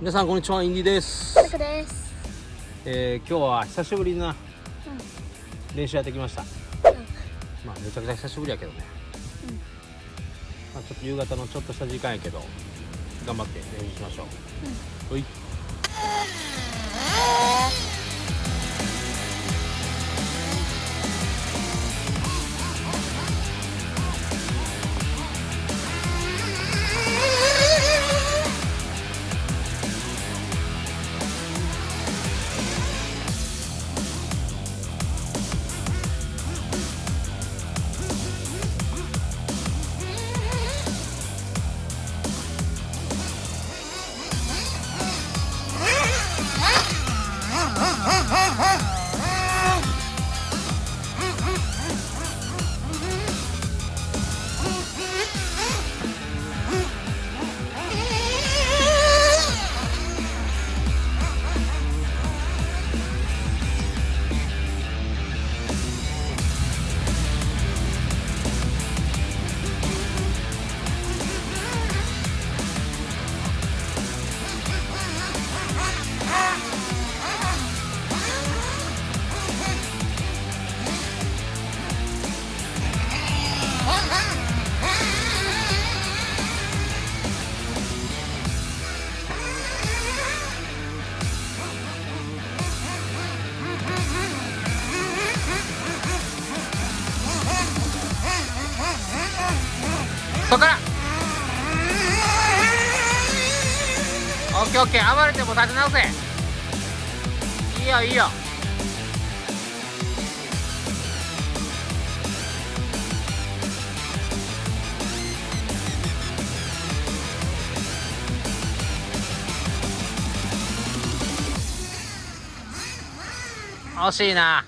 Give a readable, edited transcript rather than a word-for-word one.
皆さんこんにちは、インディです。タクです。今日は久しぶりな練習やってきました。まあめちゃくちゃ久しぶりやけどね、まあ、ちょっと夕方のちょっとした時間やけど頑張って練習しましょう。はい。そこからオッケーオッケー、暴れても立て直せ。いいよいいよ。惜しいな。